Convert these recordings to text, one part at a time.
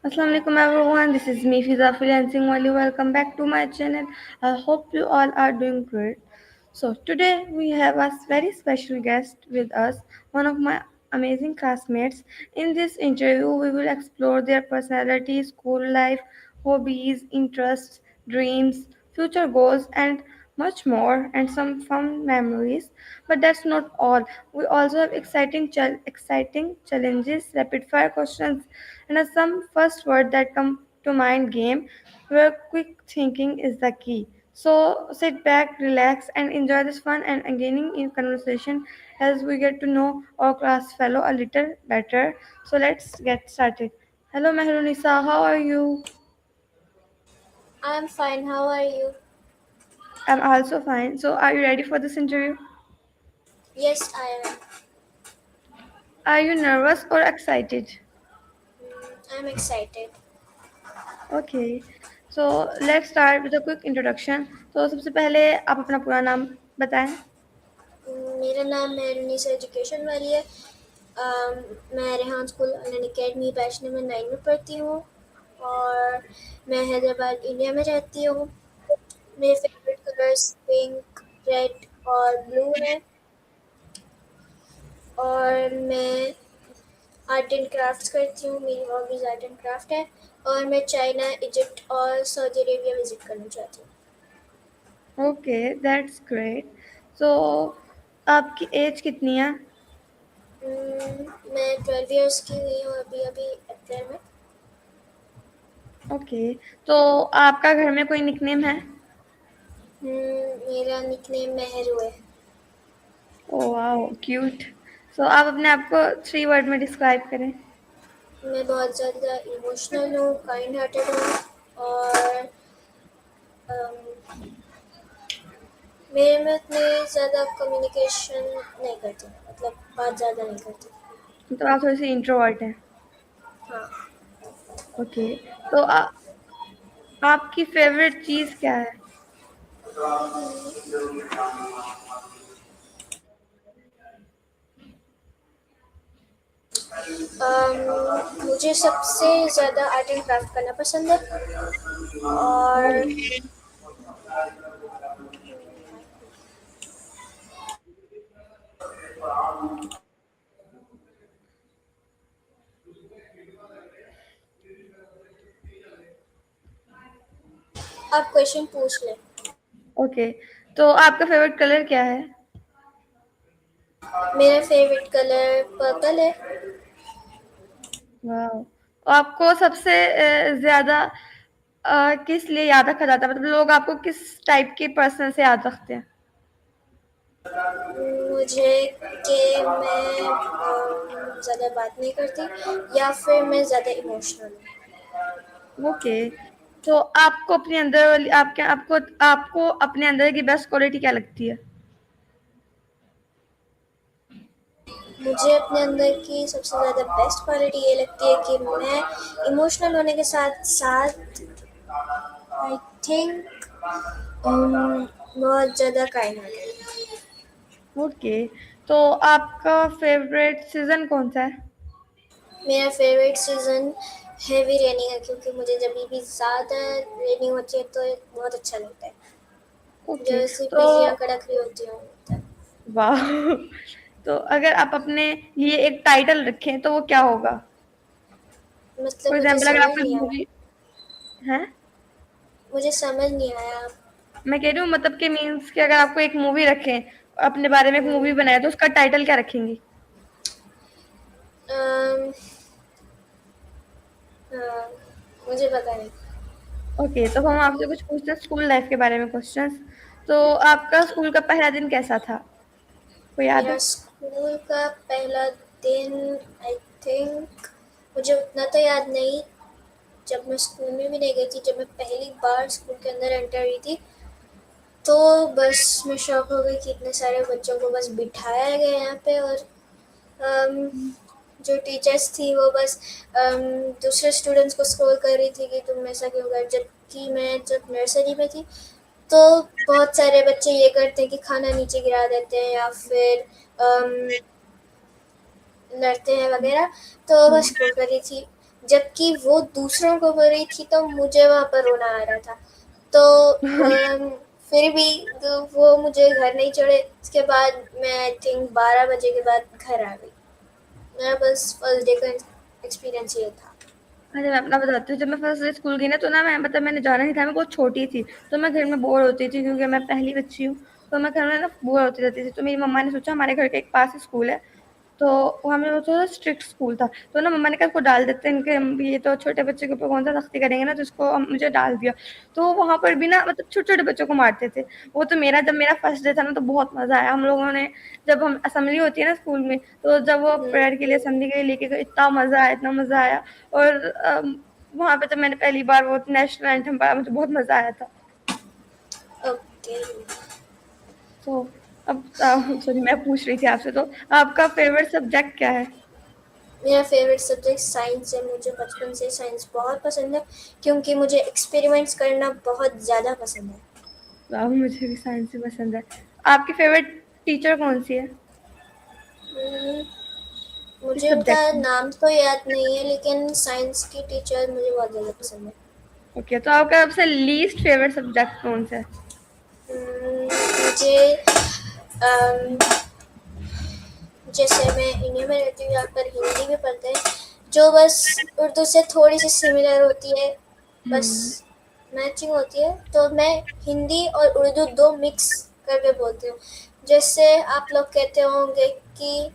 Assalamualaikum everyone, this is me Fiza Freelancing Wali. Welcome back to my channel. I hope you all are doing great. So today we have a very special guest with us, one of my amazing classmates. In this interview, we will explore their personality, school life, hobbies, interests, dreams, future goals, and much more, and some fun memories. But that's not all. We also have exciting challenges, rapid fire questions, and some first word that come to mind game where quick thinking is the key. So sit back, relax, and enjoy this fun and engaging in conversation as we get to know our class fellow a little better. So let's get started. Hello Mehrunisa, how are you? I'm fine. How are you? I'm also fine. So are you ready for this interview? Yes, I am. Are you nervous or excited? I'm excited. Okay. So let's start with a quick introduction. So सबसे पहले आप अपना पूरा नाम बताएं. मेरा नाम Mehrunnisa education वाली है। मैं Rehan school online academy bachelor में 9 में पढ़ती हूँ और मैं हैदराबाद इंडिया में रहती हूँ। मेरे फेवरेट कलर्स पिंक, रेड और ब्लू है और मैं आर्ट एंड क्राफ्ट्स करती हूँ। मेरी हॉबीज़ आर्ट एंड क्राफ्ट है और मैं चाइना, इजिप्ट और सऊदी अरेबिया विज़िट करना चाहती हूँ। Okay, that's great. So आपकी एज कितनी है? मैं 12 इयर्स की हुई हूँ अभी अभी अप्रैल में। ओके, तो आपका घर में कोई निकनेम है? मेरा निकनेम मेहरू है। Oh wow, cute. सो आप अपने आप को 3 वर्ड में डिस्क्राइब करें। मैं बहुत ज़्यादा इमोशनल हूँ, काइंड हार्टेड हूँ और अम, मेरे में उतनी ज़्यादा कम्युनिकेशन नहीं करती, मतलब बात ज़्यादा नहीं करती। तो आप थोड़ी सी इंट्रोवर्ट हैं। हाँ। ओके, तो आपकी फेवरेट चीज़ क्या है? मुझे सबसे ज़्यादा आर्ट एंड क्राफ्ट करना पसंद है और आप क्वेश्चन पूछ लें। ओके, तो आपका फेवरेट कलर क्या है? मेरा फेवरेट कलर पर्पल है। वाओ, तो आपको सबसे ज़्यादा किस लिए याद रखा जाता है? मतलब लोग आपको किस टाइप के पर्सन से याद रखते हैं? मुझे कि मैं ज़्यादा बात नहीं करती या फिर मैं ज़्यादा इमोशनल हूँ। ओके, तो आपको अपने अंदर वाली आपके आपको आपको अपने अंदर की बेस्ट क्वालिटी क्या लगती है? मुझे अपने अंदर की सबसे ज़्यादा बेस्ट क्वालिटी ये लगती है कि मैं इमोशनल होने के साथ साथ आई थिंक बहुत ज़्यादा काइंड हार्टेड। ओके, तो आपका फेवरेट सीज़न कौन-सा है? मेरा फेवरेट सीज़न हैवी रेनिंग है क्योंकि मुझे जब भी ज़्यादा रेनिंग होती है तो बहुत अच्छा लगता है। ओके, जैसे तो बिजलियाँ कड़क रही होती हैं। वाह! तो अगर आप अपने लिए एक टाइटल रखें तो वो क्या होगा? मतलब फॉर मुझे एग्ज़ाम्पल अगर समझ आप कोई नहीं आया। मूवी हैं? मुझे समझ नहीं आया। मैं कह रही हूँ मतलब कि मीन्स कि अगर आपको एक मूवी रखें, अपने बारे में एक मूवी हम्म, बनाए तो उसका टाइटल क्या रखेंगी? अम, हाँ, मुझे पता नहीं। ओके, तो हम आपसे कुछ पूछते हैं स्कूल लाइफ के बारे में क्वेश्चंस। तो आपका स्कूल का पहला दिन कैसा था? कोई याद मेरा है? स्कूल का पहला दिन आई थिंक मुझे उतना तो याद नहीं। जब मैं स्कूल में भी नहीं गई थी, जब मैं पहली बार स्कूल के अंदर एंटर हुई थी तो बस मैं शॉक हो गई कि इतने सारे बच्चों को बस बिठाया गया यहाँ पे और अम, जो टीचर्स थी वो बस दूसरे स्टूडेंट्स को स्कोर कर रही थी कि तुम ऐसा क्यों कर, जबकि मैं जब नर्सरी में थी तो बहुत सारे बच्चे ये करते हैं कि खाना नीचे गिरा देते हैं या फिर अम, लड़ते हैं वगैरह। तो हुँ, बस स्कोर कर रही थी। जबकि वो दूसरों को बोल रही थी तो मुझे वहाँ पर रोना आ रहा था। तो फिर भी वो मुझे घर नहीं छोड़े। उसके बाद मैं आई थिंक 12 बजे के बाद घर आ गई। मेरा बस फर्स्ट डे का एक्सपीरियंस ये था। अरे मैं अपना बताती हूँ, जब मैं फर्स्ट डे स्कूल गई ना, तो ना मैं मतलब मैंने जाना नहीं था, मैं बहुत छोटी थी, तो मैं घर में बोर होती थी क्योंकि मैं पहली बच्ची हूँ। तो मैं घर में ना बोर होती रहती थी, तो मेरी मम्मा ने सोचा हमारे घर के एक पास ही स्कूल है, तो वहाँ में वो थोड़ा स्ट्रिक्ट स्कूल था, तो ना मम्मा ने कहा इसको डाल देते हैं, इनके ये तो छोटे बच्चे के ऊपर कौन सा सख्ती करेंगे ना, तो इसको मुझे डाल दिया। तो वहाँ पर भी ना मतलब छोटे छोटे बच्चों को मारते थे। वो तो मेरा जब मेरा फर्स्ट डे था ना, तो बहुत मजा आया हम लोगों ने। जब हम असेंबली होती है ना स्कूल में, तो जब वो प्रेयर के लिए असेंबली के लिए लेके गए, इतना मजा आया, इतना मजा आया। और वहाँ पे जब मैंने पहली बार वो नेशनल एंथम पढ़ा, मुझे बहुत मजा आया था। ओके। तो अब सॉरी, मैं पूछ रही थी आपसे, तो आपका फेवरेट सब्जेक्ट क्या है? मेरा फेवरेट सब्जेक्ट साइंस है। मुझे बचपन से साइंस बहुत पसंद है क्योंकि मुझे एक्सपेरिमेंट्स करना बहुत ज़्यादा पसंद है। वाह, मुझे भी साइंस ही पसंद है। आपकी फेवरेट टीचर कौन सी है? हम्म, किस मुझे उनका सब्जेक्ट में? नाम तो याद नहीं है लेकिन साइंस की टीचर मुझे बहुत ज़्यादा पसंद है। ओके, तो आपका सबसे लीस्ट फेवरेट सब्जेक्ट कौन सा है? मुझे अम, जैसे मैं इंडिया में रहती हूँ यहाँ पर हिंदी भी पढ़ते हैं जो बस उर्दू से थोड़ी सी सिमिलर होती है, बस हम्म। मैचिंग होती है। तो मैं हिंदी और उर्दू दो मिक्स करके बोलती हूँ। जैसे आप लोग कहते होंगे कि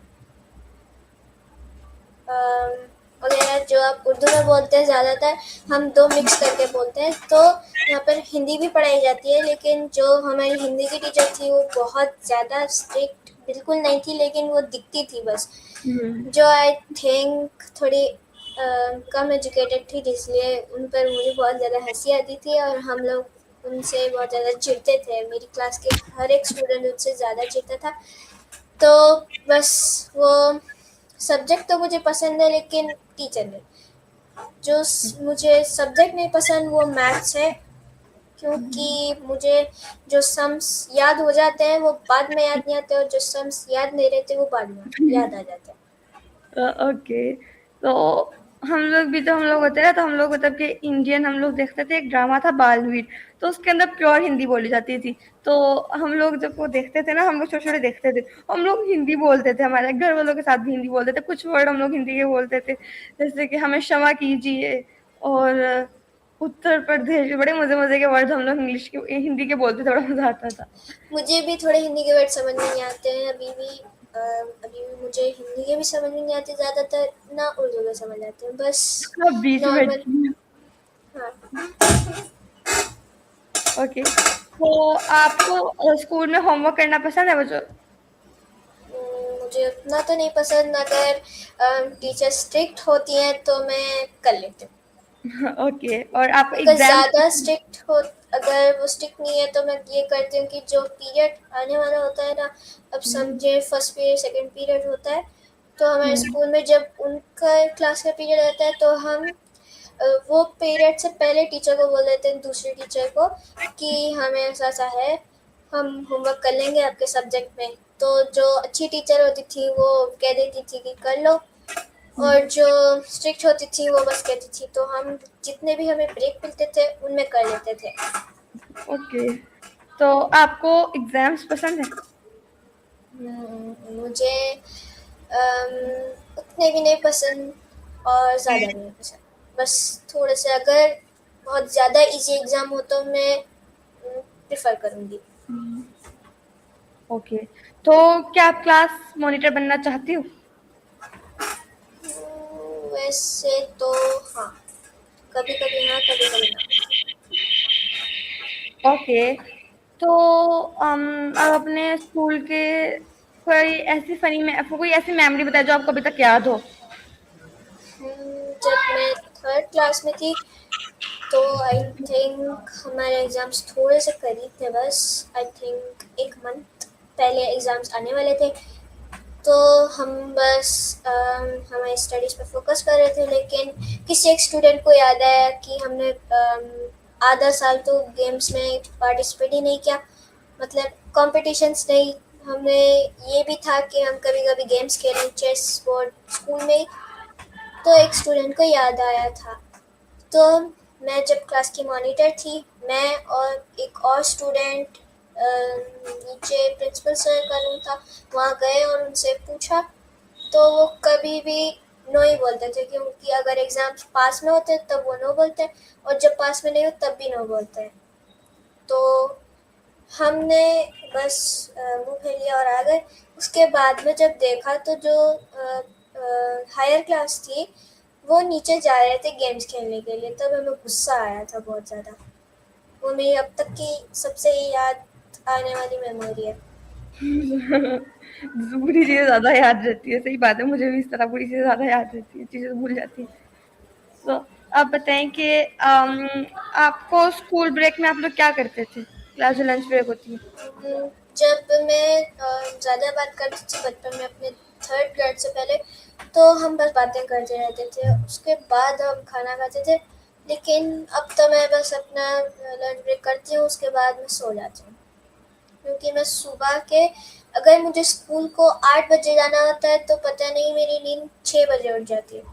वगैरह जो आप उर्दू में बोलते हैं ज़्यादातर, हम दो मिक्स करके बोलते हैं। तो यहाँ पर हिंदी भी पढ़ाई जाती है लेकिन जो हमारी हिंदी की टीचर थी वो बहुत ज़्यादा स्ट्रिक्ट बिल्कुल नहीं थी, लेकिन वो दिखती थी बस। हम्म। जो आई थिंक थोड़ी कम एजुकेटेड थी, इसलिए उन पर मुझे बहुत ज़्यादा हंसी आती थी और हम लोग उनसे बहुत ज़्यादा चिढ़ते थे। मेरी क्लास के हर एक स्टूडेंट उनसे ज़्यादा चिढ़ता था। तो बस वो सब्जेक्ट तो मुझे पसंद है लेकिन टीचर नहीं। जो मुझे सब्जेक्ट नहीं पसंद वो मैथ्स है क्योंकि मुझे जो सम्स याद हो जाते हैं वो बाद में याद नहीं आते और जो सम्स याद नहीं रहते वो बाद में याद आ जाते हैं। ओके, तो हम लोग होते ना, तो हम लोग मतलब कि इंडियन हम लोग देखते थे, एक ड्रामा था बालवीर, तो उसके अंदर प्योर हिंदी बोली जाती थी। तो हम लोग जब वो देखते थे ना, हम लोग छोटे छोटे देखते थे, हम लोग हिंदी बोलते थे, हमारे घर वालों के साथ भी हिंदी बोलते थे, कुछ वर्ड हम लोग हिंदी के बोलते थे, जैसे कि हमें क्षमा कीजिए, और उत्तर प्रदेश, बड़े मजे मजे के वर्ड हम लोग इंग्लिश के हिंदी के बोलते थे, बड़ा मजा आता था। मुझे भी थोड़े हिंदी के वर्ड समझ नहीं आते हैं अभी भी। अभी भी मुझे हिंदी के भी समझ में नहीं आते ज़्यादातर, ना उर्दू के समझ आते हैं, बस अब बीच में नॉर्मल। हटती। हाँ। ओके, तो आपको स्कूल में होमवर्क करना पसंद है बच्चों? मुझे उतना तो नहीं पसंद। अगर टीचर स्ट्रिक्ट होती हैं तो मैं कर लेती हूँ। ओके, और आप अगर एग्जाम? ज़्यादा स्ट्रिक्ट हो, अगर वो स्ट्रिक्ट नहीं है तो मैं ये करती हूँ कि जो पीरियड आने वाला होता है ना, अब समझे फर्स्ट पीरियड सेकंड पीरियड होता है, तो हमारे स्कूल में जब उनका क्लास का पीरियड आता है तो हम वो पीरियड से पहले टीचर को बोल देते हैं, दूसरे टीचर को, कि हमें ऐसा ऐसा है, हम होमवर्क कर लेंगे आपके सब्जेक्ट में। तो जो अच्छी टीचर होती थी वो कह देती थी कि कर लो, और जो स्ट्रिक्ट होती थी वो बस कहती थी। तो हम जितने भी हमें ब्रेक मिलते थे उनमें कर लेते थे। ओके, तो आपको एग्जाम्स पसंद है? मुझे उतने भी नहीं पसंद और ज़्यादा भी नहीं पसंद। बस थोड़े से, अगर बहुत ज़्यादा इजी एग्ज़ाम हो तो मैं प्रेफर करूँगी। ओके, तो क्या आप क्लास मॉनिटर बनना चाहती हो? वैसे तो हाँ, कभी कभी हाँ, कभी कभी ना। ओके, तो आप अपने स्कूल के कोई ऐसी फनी में कोई ऐसी मेमोरी बताए जो आपको अभी तक याद हो? जब मैं थर्ड क्लास में थी तो आई थिंक हमारे एग्ज़ाम्स थोड़े से करीब थे, बस आई थिंक एक मंथ पहले एग्ज़ाम्स आने वाले थे। तो हम बस हमारी स्टडीज़ पे फोकस कर रहे थे, लेकिन किसी एक स्टूडेंट को याद आया कि हमने आधा साल तो गेम्स में पार्टिसिपेट ही नहीं किया, मतलब कॉम्पिटिशन्स नहीं। हमें ये भी था कि हम कभी कभी गेम्स खेलें, चेस बोर्ड स्कूल में ही। तो एक स्टूडेंट को याद आया था। तो मैं जब क्लास की मॉनिटर थी, मैं और एक और स्टूडेंट नीचे प्रिंसिपल सर का रूम था, वहाँ गए और उनसे पूछा। तो वो कभी भी नो ही बोलते थे, क्योंकि अगर एग्ज़ाम पास में होते तब वो नो बोलते हैं और जब पास में नहीं हो तब भी नो बोलते हैं। तो हमने बस मुँह फेर लिया और आ गए। उसके बाद में जब देखा तो जो हायर क्लास थी, वो नीचे जा रहे थे गेम्स खेलने के लिए, तब हमें गुस्सा आया था बहुत ज़्यादा। वो मेरी अब तक की सबसे याद आने वाली मेमोरी है। बुरी चीजें ज्यादा याद रहती है, सही बात है, मुझे भी इस तरह बुरी चीजें ज्यादा याद रहती है, चीजें भूल जाती है। तो आप बताएं कि आपको स्कूल ब्रेक में आप लोग क्या करते थे, क्लास जो लंच ब्रेक होती है। जब मैं ज़्यादा बात करती थी बचपन में अपने थर्ड ग्रेड से पहले, तो हम बस बातें करते रहते थे, उसके बाद हम खाना खाते थे। लेकिन अब तो मैं बस अपना लंच ब्रेक करती हूँ, उसके बाद मैं सो जाती हूँ, क्योंकि मैं सुबह के अगर मुझे स्कूल को 8 बजे जाना होता है तो पता नहीं मेरी नींद 6 बजे उठ जाती है।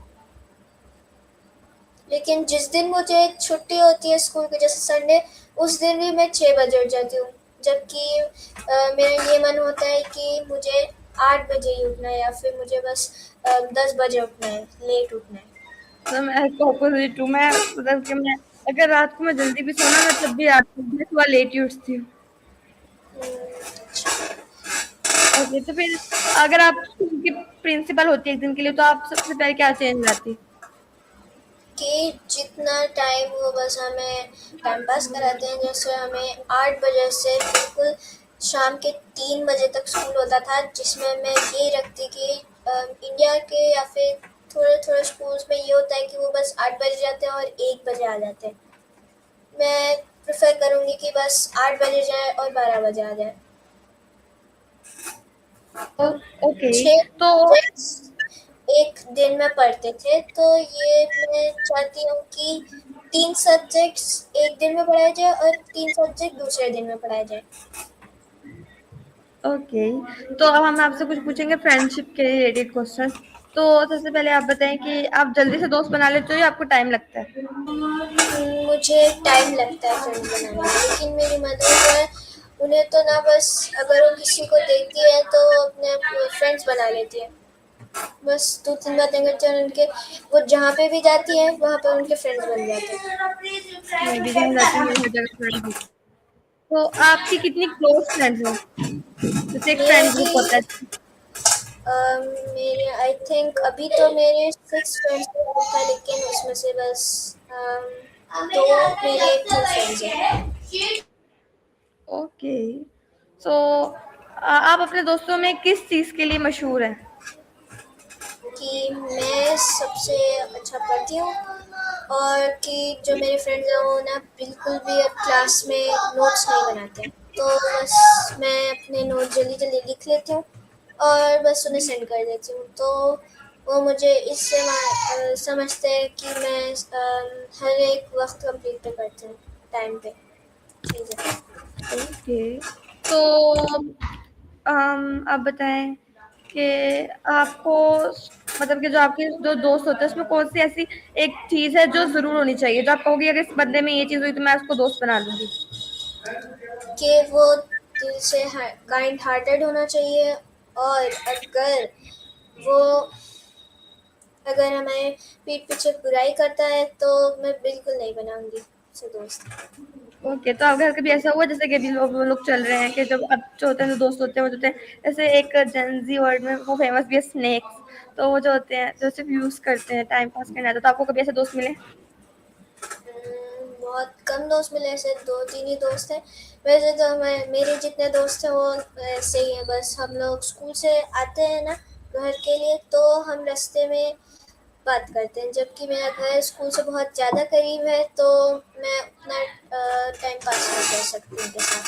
लेकिन जिस दिन मुझे छुट्टी होती है स्कूल की, जैसे संडे, उस दिन भी मैं 6 बजे उठ जाती हूँ। जबकि मेरा ये मन होता है कि मुझे 8 बजे ही उठना है या फिर मुझे बस 10 बजे उठना है, लेट उठना है। तो मैं इसका ऑपोजिट हूँ, मैं मतलब कि मैं अगर रात को मैं जल्दी भी सोना मैं तब भी रात को मैं सुबह लेट ही उठती हूँ। अच्छा। ओके, तो फिर अगर आप स्कूल की प्रिंसिपल होती एक दिन के लिए तो आप सबसे पहले क्या चेंज लाती। कि जितना टाइम वो बस हमें टाइम पास कराते हैं, जैसे हमें 8 बजे से बिल्कुल शाम के 3 बजे तक स्कूल होता था, जिसमें मैं यही रखती कि इंडिया के या फिर थोड़े थोड़े स्कूल्स में ये होता है कि वो बस 8 बजे जाते हैं और 1 बजे आ जाते हैं। मैं प्रेफर करूँगी कि बस 8 बजे जाए और 12 बजे आ जाए। ओके, 6 तो सब्जेक्ट्स एक दिन में पढ़ते थे, तो ये मैं चाहती हूँ कि 3 सब्जेक्ट्स एक दिन में पढ़ाए जाए और 3 सब्जेक्ट दूसरे दिन में पढ़ाए जाए। ओके, तो अब हम आपसे कुछ पूछेंगे फ्रेंडशिप के रिलेटेड क्वेश्चंस। तो सबसे पहले आप बताएं कि आप जल्दी से दोस्त बना लेते हो या आपको टाइम लगता है। मुझे टाइम लगता है फ्रेंड्स बनाने में, लेकिन मेरी मदर जो है, उन्हें तो ना बस अगर वो किसी को देखती है तो वो अपने फ्रेंड्स बना लेती है। बस 2-3 बातें करते हैं और उनके वो जहाँ पे भी जाती है वहाँ पे उनके फ्रेंड्स बन जाते मैं भी जहाँ जाती हूँ मेरी हर जगह फ्रेंड्स होते हैं। तो आपकी कितनी क्लोज फ्रेंड्स हैं, जैसे एक हैं। फ्रेंड ग्रुप होता है। मेरे आई थिंक अभी तो मेरे 6 फ्रेंड्स का ग्रुप था, लेकिन उसमें से बस 2 मेरे ट्रू फ्रेंड्स हैं। ओके, सो आप अपने दोस्तों में किस चीज़ के लिए मशहूर हैं। कि मैं सबसे अच्छा पढ़ती हूँ और कि जो मेरे फ्रेंड्स हैं वो ना बिल्कुल भी अब क्लास में नोट्स नहीं बनाते हैं। तो बस मैं अपने नोट जल्दी जल्दी लिख लेती हूँ और बस उन्हें सेंड कर देती हूँ। तो वो मुझे इससे समझते हैं कि मैं हर एक वक्त कंप्लीट पे करती हूँ, टाइम पे चीज़ें। ओके, तो आप बताएं कि आपको मतलब कि जो आपके जो दोस्त होते हैं उसमें कौन सी ऐसी एक चीज है जो जरूर होनी चाहिए, जो आप कहोगे अगर इस बंदे में ये चीज हुई तो मैं उसको दोस्त बना लूंगी। कि वो दिल से काइंड हार्टेड होना चाहिए, और वो अगर हमें पीठ पीछे बुराई करता है तो मैं बिल्कुल नहीं बनाऊंगी उसे दोस्त। ओके, तो अगर कभी ऐसा हुआ जैसे कि अभी लोग चल रहे हैं कि जब अब जो होते हैं जो दोस्त होते हैं वो जो होते हैं जैसे एक जेंजी वर्ड में वो फेमस भी है स्नेक्स, तो वो जो होते हैं जो सिर्फ यूज करते हैं टाइम पास करना, तो आपको कभी ऐसे दोस्त मिले। बहुत कम दोस्त मिले, ऐसे 2-3 ही दोस्त हैं। वैसे तो मैं मेरे जितने दोस्त हैं वो ऐसे ही हैं, बस हम लोग स्कूल से आते हैं ना घर के लिए, तो हम रास्ते में बात करते हैं। जबकि मेरा घर स्कूल से बहुत ज़्यादा करीब है, तो मैं उतना टाइम पास नहीं कर सकती उनके साथ।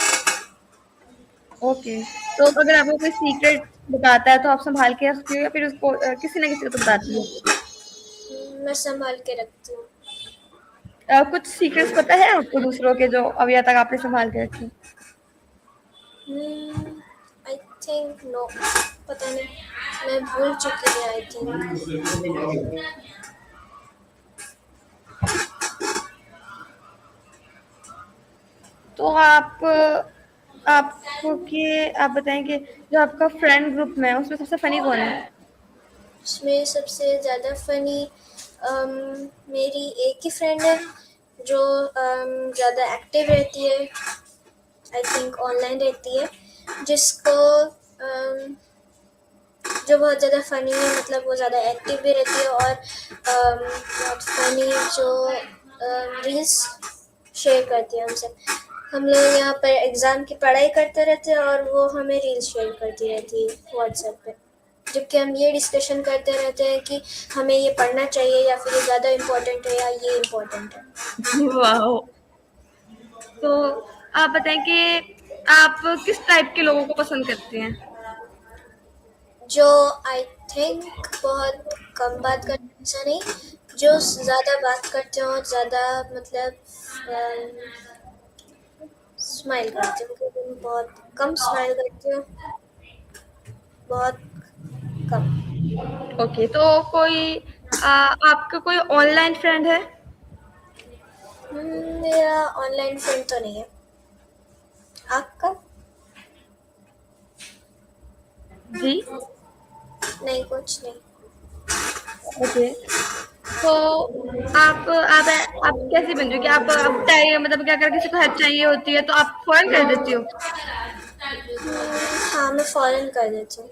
ओके, तो अगर आपको कोई सीक्रेट बताता है तो आप संभाल के रखती हो या फिर उसको किसी ना किसी को तो बताती हो। मैं संभाल के रखती हूँ। कुछ सीक्रेट्स पता है आपको दूसरों के जो अभी तक आपने संभाल के रखे। आई थिंक नो, पता नहीं, मैं भूल चुकी हूँ आई थिंक। तो आप बताएं कि जो आपका फ्रेंड ग्रुप में है उसमें सबसे फनी कौन है? उसमें सबसे ज़्यादा फ़नी मेरी एक ही फ्रेंड है जो ज़्यादा एक्टिव रहती है, आई थिंक ऑनलाइन रहती है, जिसको जो बहुत ज़्यादा फ़नी है, मतलब वो ज़्यादा एक्टिव भी रहती है और बहुत फ़नी जो रील्स शेयर करती है हमसे। हम लोग यहाँ पर एग्ज़ाम की पढ़ाई करते रहते हैं और वो हमें रील्स शेयर करती रहती है व्हाट्सएप पे, जबकि हम ये डिस्कशन करते रहते हैं कि हमें ये पढ़ना चाहिए या फिर ये ज़्यादा इम्पोर्टेंट है या ये इम्पोर्टेंट है। वाह! तो आप बताएं कि आप किस टाइप के लोगों को पसंद करते हैं? जो आई थिंक बहुत कम बात करते हैं, ऐसा नहीं, जो ज़्यादा बात करते हो, ज़्यादा मतलब स्माइल करते हो, क्योंकि तुम बहुत कम स्माइल करते हो, बहुत कम। ओके, तो आपका कोई ऑनलाइन फ्रेंड है? मेरा ऑनलाइन फ्रेंड तो नहीं है। आपका? जी। नहीं, कुछ नहीं। ओके, तो आप कैसी बन रही हो कि आप टाइम मतलब कि अगर किसी को हेल्प चाहिए होती है तो आप फौरन कर देती हो? हाँ, मैं फ़ॉरेन कर देती हूँ।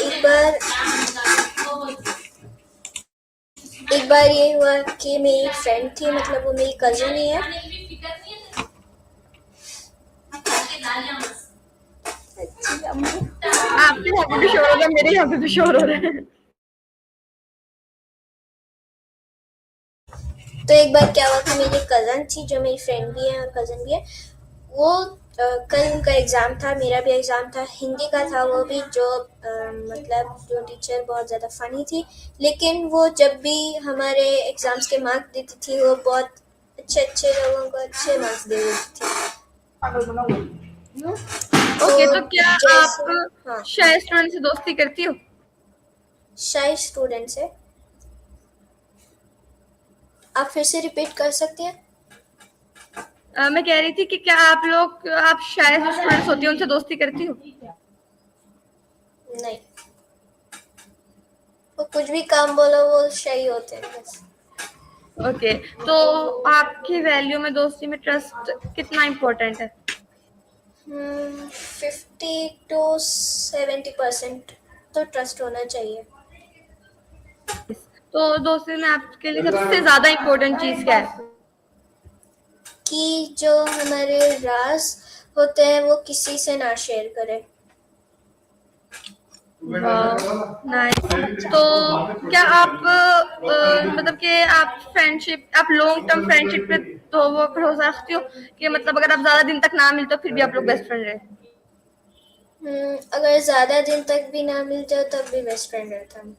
एक बार एक बार ये हुआ कि मेरी फ्रेंड थी, मतलब वो मेरी कज़न ही है। आपके यहाँ पे भी शोर हो रहा है, मेरे यहाँ पे भी शोर हो रहा है। तो एक बार क्या हुआ कि मेरी कज़न थी, जो मेरी फ्रेंड भी है और कज़न भी है, वो कल उनका एग्ज़ाम था, मेरा भी एग्ज़ाम था, हिंदी का था वो भी, जो मतलब जो टीचर बहुत ज़्यादा फ़नी थी, लेकिन वो जब भी हमारे एग्ज़ाम्स के मार्क्स देती थी, वो बहुत अच्छे लोगों को अच्छे मार्क्स दे देती थी। ओके, तो तो क्या जैसे, आप हाँ, शाय स्टूडेंट से दोस्ती करती हो? शाय स्टूडेंट से आप फिर से रिपीट कर सकते हैं? मैं कह रही थी कि क्या आप शाय जो स्टूडेंट्स होती है उनसे दोस्ती करती हो? नहीं, वो कुछ भी काम बोलो वो शाय होते हैं बस। ओके, तो आपकी वैल्यू में दोस्ती में ट्रस्ट कितना इम्पोर्टेंट है? 50 to 70% तो ट्रस्ट होना चाहिए। तो दोस्ती में आपके लिए सबसे ज्यादा इम्पोर्टेंट चीज क्या है? कि जो हमारे राज होते हैं वो किसी से ना शेयर करें। नाइस। तो क्या मतलब कि आप लॉन्ग टर्म फ्रेंडशिप पे तो वो भरोसा रखती हो कि मतलब अगर आप ज्यादा दिन तक ना मिलते हो फिर भी आप लोग बेस्ट फ्रेंड रहे? अगर ज़्यादा दिन तक भी ना मिलते हो तब भी बेस्ट फ्रेंड रहता हूँ।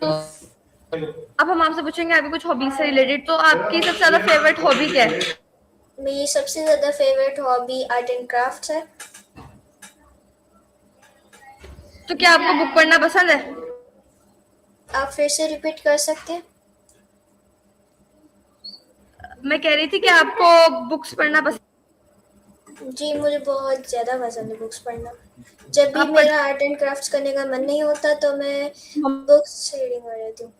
तो अब हम आपसे पूछेंगे आपकी कुछ हॉबीज से रिलेटेड, तो आपकी सबसे ज्यादा फेवरेट हॉबी क्या है? मेरी सबसे ज़्यादा favourite hobby art and craft है। तो क्या आपको बुक पढ़ना पसंद है? आप फिर से रिपीट कर सकते हैं? मैं कह रही थी कि आपको बुक्स पढ़ना पसंद? जी, मुझे बहुत ज़्यादा पसंद है बुक्स पढ़ना। जब भी आप पढ़ मेरा आर्ट एंड क्राफ्ट्स करने का मन नहीं होता तो मैं बुक्स रीडिंग कर लेती हूँ।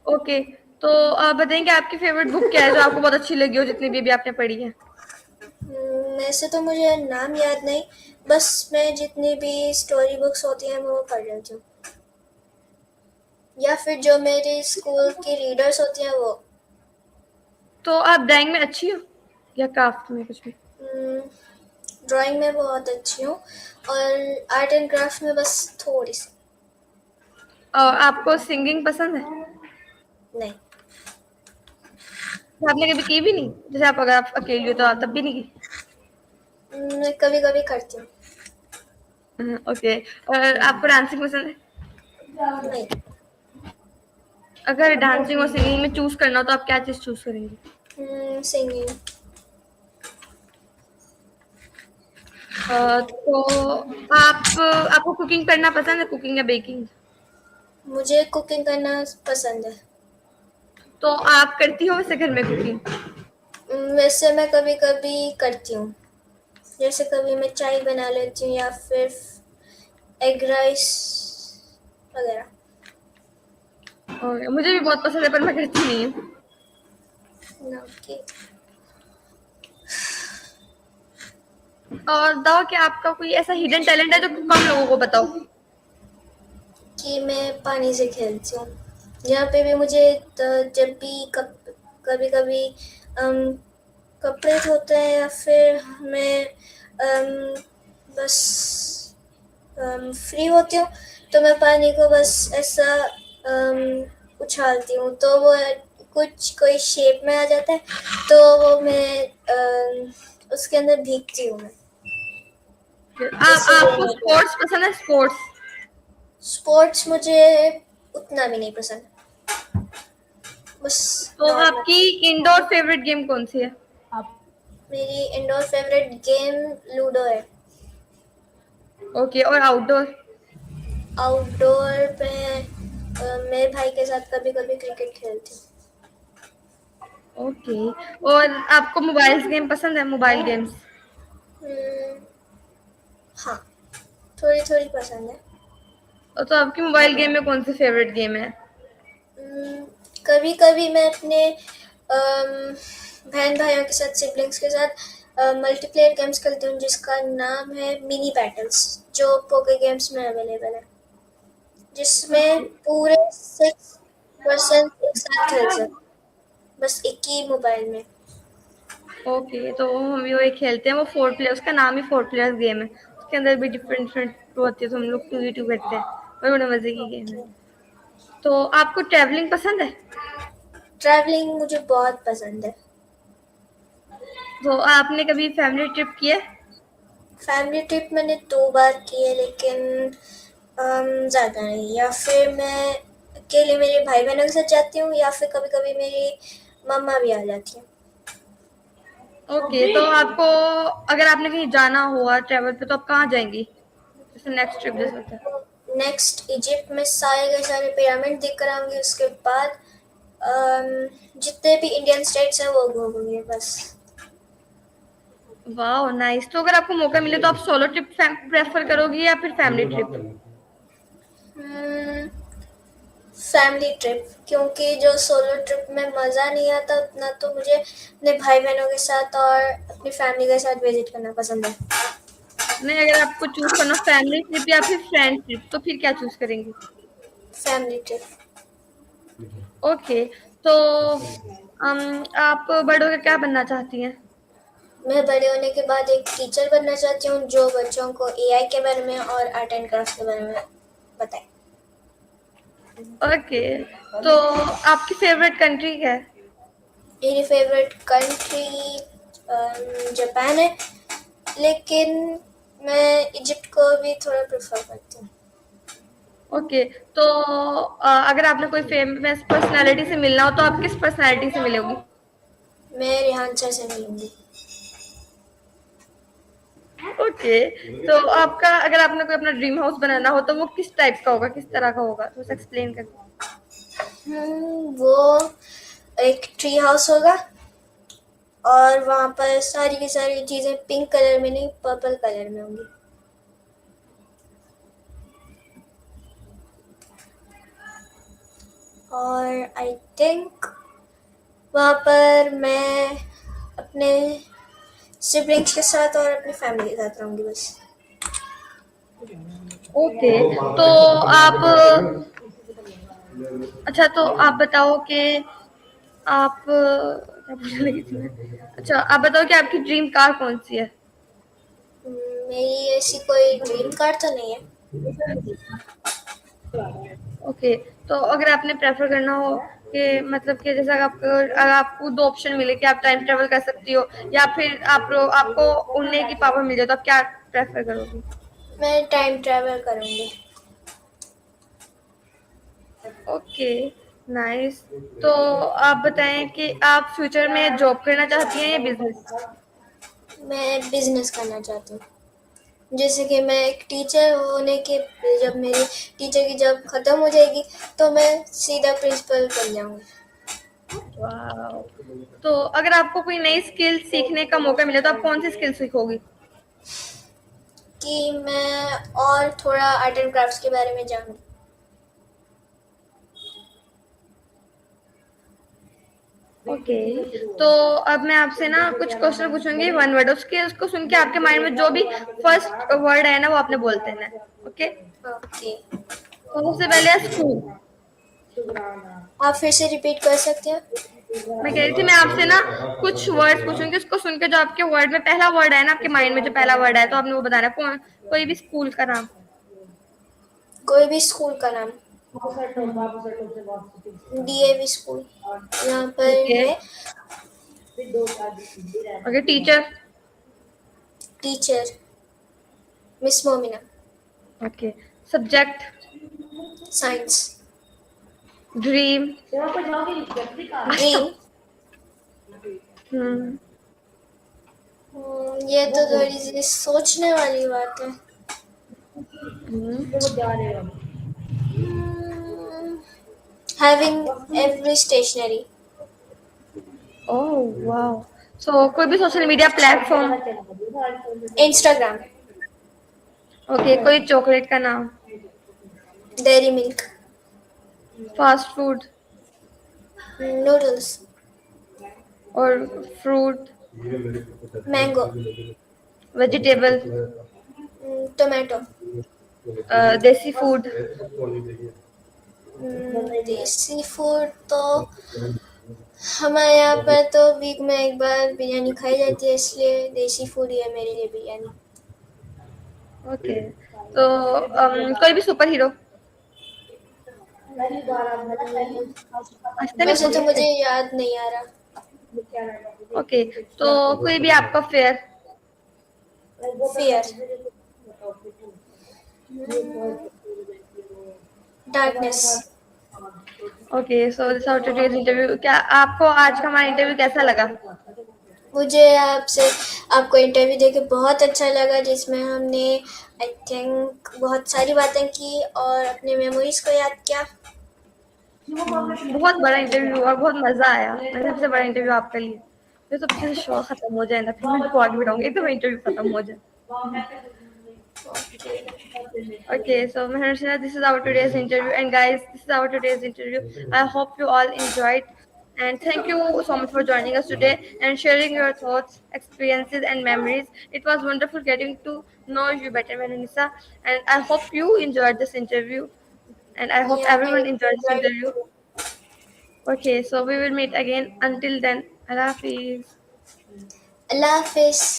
ओके, तो आप बताएंगे आपकी फेवरेट बुक क्या है जो आपको बहुत अच्छी लगी हो जितनी भी आपने पढ़ी है? वैसे तो मुझे नाम याद नहीं, बस मैं जितनी भी स्टोरी बुक्स होती हैं मैं वो पढ़ लेती हूँ, या फिर जो मेरे स्कूल की रीडर्स होती हैं वो। तो आप ड्राइंग में अच्छी हो या क्राफ्ट में कुछ भी? ड्राइंग में बहुत अच्छी हूँ और आर्ट एंड क्राफ्ट में बस थोड़ी सी। और आपको सिंगिंग पसंद है? नहीं। तो आपने कभी की भी नहीं, जैसे अगर आप अकेली हो तो आप तब भी नहीं की? मैं कभी कभी करती हूँ। ओके, और आपको डांसिंग पसंद है? नहीं। अगर डांसिंग और सिंगिंग में चूज करना हो तो आप क्या चीज चूज करेंगे? सिंगिंग। तो आपको कुकिंग करना पसंद है, कुकिंग या बेकिंग? मुझे कुकिंग करना पसंद है। तो आप करती हो वैसे घर में कुकिंग? वैसे मैं कभी कभी करती हूँ, जैसे कभी मैं चाय बना लेती हूँ या फिर एग राइस वगैरह। और मुझे भी बहुत पसंद है पर मैं करती नहीं हूँ। ओके। और बताओ कि आपका कोई ऐसा हिडन टैलेंट है जो कम लोगों को बताओ। कि मैं पानी से खेलती हूँ। यहाँ पे भी मुझे जब भी कभी कभी कपड़े धोते हैं या फिर मैं बस फ्री होती हूँ, तो मैं पानी को बस ऐसा उछालती हूँ तो वो कुछ कोई शेप में आ जाता है, तो वो मैं उसके अंदर भीगती हूँ मैं। जिससे वो आपको हो जाए। स्पोर्ट्स पसंद है, स्पोर्ट्स? स्पोर्ट्स मुझे उतना भी नहीं पसंद, बस तो नॉर्मल। आपकी इंडोर फेवरेट गेम कौन सी है? मेरी इंडोर फेवरेट गेम लूडो है। ओके, और आउटडोर? आउटडोर में मेरे भाई के साथ कभी कभी क्रिकेट खेलती हूँ। ओके। और आपको मोबाइल गेम पसंद है, मोबाइल गेम्स? हम्म, हाँ, थोड़ी थोड़ी पसंद है। तो आपकी मोबाइल गेम में कौन सी फेवरेट गेम है? कभी कभी मैं अपने बहन भाइयों के साथ, सिबलिंग्स के साथ मल्टीप्लेयर गेम्स खेलती हूँ जिसका नाम है मिनी बैटल्स, जो पोके गेम्स में अवेलेबल है, जिसमें ओके। पूरे 6 पर्सन एक साथ खेल सकते, बस एक ही मोबाइल में। ओके, तो हम भी वही खेलते हैं, वो 4 प्लेयर, उसका नाम ही 4 प्लेयर्स गेम है। उसके अंदर भी डिफरेंट डिफरेंट होती है, तो हम लोग 2v2 करते हैं, और बड़े मजे की गेम है। तो आपको ट्रैवलिंग पसंद है? ट्रैवलिंग मुझे बहुत पसंद है। तो आपने कभी फैमिली ट्रिप की है? फैमिली ट्रिप मैंने 2 बार की है, लेकिन ज़्यादा नहीं। या फिर मैं अकेले मेरे भाई बहनों के साथ जाती हूँ, या फिर कभी कभी मेरी मम्मा भी आ जाती है। ओके, तो आपको अगर आपने कहीं जाना हुआ ट्रैवल पे, तो आप कहाँ जाएंगी, जैसे नेक्स्ट ट्रिप जैसे होता है? नेक्स्ट इजिप्ट में सारे के सारे पिरामिड देख कर आऊँगी, उसके बाद जितने भी इंडियन स्टेट्स हैं वो घूमूंगी बस। वाह नाइस। तो अगर आपको मौका मिले तो आप सोलो ट्रिप प्रेफर करोगी या फिर फैमिली ट्रिप? फैमिली ट्रिप, क्योंकि जो सोलो ट्रिप में मज़ा नहीं आता उतना, तो मुझे अपने भाई बहनों के साथ और अपनी फैमिली के साथ विजिट करना पसंद है। नहीं, अगर आपको चूज करना फैमिली ट्रिप या फिर फ्रेंड ट्रिप, तो फिर क्या चूज करेंगी? Family trip. ओके। तो आप बड़े होकर क्या बनना चाहती हैं? मैं बड़े होने के बाद एक टीचर बनना चाहती हूँ, जो बच्चों को एआई के बारे में और आर्ट एंड क्राफ्ट के बारे में बताए। ओके। तो आपकी फेवरेट कंट्री क्या है? मेरी फेवरेट कंट्री जापान है, लेकिन मैं इजिप्ट को भी थोड़ा प्रेफर करती हूँ। ओके। तो अगर आपने कोई फेमस पर्सनालिटी से मिलना हो, तो आप किस पर्सनालिटी से मिलोगी? मैं रेहान सर से मिलूंगी। ओके। तो आपका, अगर आपने कोई अपना ड्रीम हाउस बनाना हो, तो वो किस टाइप का होगा, किस तरह का होगा, थोड़ा सा एक्सप्लेन कर। वो एक ट्री हाउस होगा, और वहाँ पर सारी की सारी चीज़ें पिंक कलर में नहीं, पर्पल कलर में होंगी। और आई थिंक वहाँ पर मैं अपने सिबलिंग्स के साथ और अपनी फैमिली के साथ रहूँगी बस। ओके। तो आप, अच्छा तो आप बताओ कि आप क्या बोलने लगी थी मैं? अच्छा, आप बताओ कि आपकी ड्रीम कार कौन सी है? मेरी ऐसी कोई ड्रीम कार तो नहीं है। ओके। तो अगर आपने प्रेफर करना हो कि मतलब कि जैसे अगर आपको दो ऑप्शन मिले कि आप टाइम ट्रेवल कर सकती हो या फिर आपको उड़ने की पावर मिल जाए, तो आप क्या प्रेफर करोगी? मैं टाइम ट्रैवल करूँगी। Okay, nice. तो आप बताएं कि आप फ्यूचर में जॉब करना चाहती हैं या बिजनेस? मैं बिजनेस करना चाहती हूँ। जैसे कि मैं एक टीचर होने के, जब मेरी टीचर की जॉब ख़त्म हो जाएगी तो मैं सीधा प्रिंसिपल बन जाऊँगी। वाह। तो अगर आपको कोई नई स्किल सीखने का मौका मिले तो आप कौन सी स्किल सीखोगी? कि मैं और थोड़ा आर्ट एंड क्राफ्ट्स के बारे में जानूँ। ओके। तो अब मैं आपसे ना कुछ क्वेश्चन पूछूंगी, वन वर्ड, उसको सुन के आपके माइंड में जो भी फर्स्ट वर्ड है ना वो आपने बोलते हैं। ओके। ओके। तो सबसे पहले है स्कूल। आप फिर से रिपीट कर सकते हैं? मैं कह रही थी मैं आपसे ना कुछ वर्ड्स पूछूंगी, उसको सुन के जो आपके वर्ड में पहला वर्ड है ना, आपके माइंड में जो पहला वर्ड है तो आपने वो बताना है। कौन, कोई भी स्कूल का नाम। कोई भी स्कूल का नाम। डीएवी स्कूल, यहाँ पर ओके। है। Okay. Teacher. Teacher miss Momina. Okay. Subject. Science. Dream. Dream. Hmm. ये तो थोड़ी सी सोचने वाली बात है। Having every stationery. ओह वाह। सो कोई भी social media platform. Instagram. Okay. कोई चॉकलेट का नाम। Dairy milk. Fast food noodles. और फ्रूट। मैंगो। वेजिटेबल। टोमेटो। देसी फूड। देसी फूड तो हमारे यहाँ पर तो वीक में एक बार बिरयानी खाई जाती है, इसलिए देसी फूड ही है मेरे लिए बिरयानी। ओके। तो कोई भी सुपर हीरो। हंसते नहीं वैसे तो बोलोगे? मुझे याद नहीं आ रहा। ओके। तो कोई भी आपका fair. Fear. Darkness. Okay. So this how today's interview. क्या आपको आज का हमारा इंटरव्यू कैसा लगा? मुझे आपसे आपको इंटरव्यू देके बहुत अच्छा लगा, जिसमें हमने आई थिंक बहुत सारी बातें की और अपने मेमोरीज को याद किया। बहुत बड़ा इंटरव्यू और बहुत मजा आया। मेरा सबसे बड़ा इंटरव्यू आपके लिए। मेरे तो पीछे से शो खत्म हो जाए ना, फिर मैं आपको आगे बढ़ाऊंगी, एकदम इंटरव्यू खत्म हो जाए। Okay, so Maharshina, this is our today's interview, and guys, this is our today's interview. I hope you all enjoyed, and thank you so much for joining us today and sharing your thoughts, experiences, and memories. It was wonderful getting to know you better, Maharshina, and I hope you enjoyed this interview, and I hope Yeah, I everyone enjoyed this enjoyed interview. too. Okay, so we will meet again. Until then, Allah Hafiz. Allah Hafiz.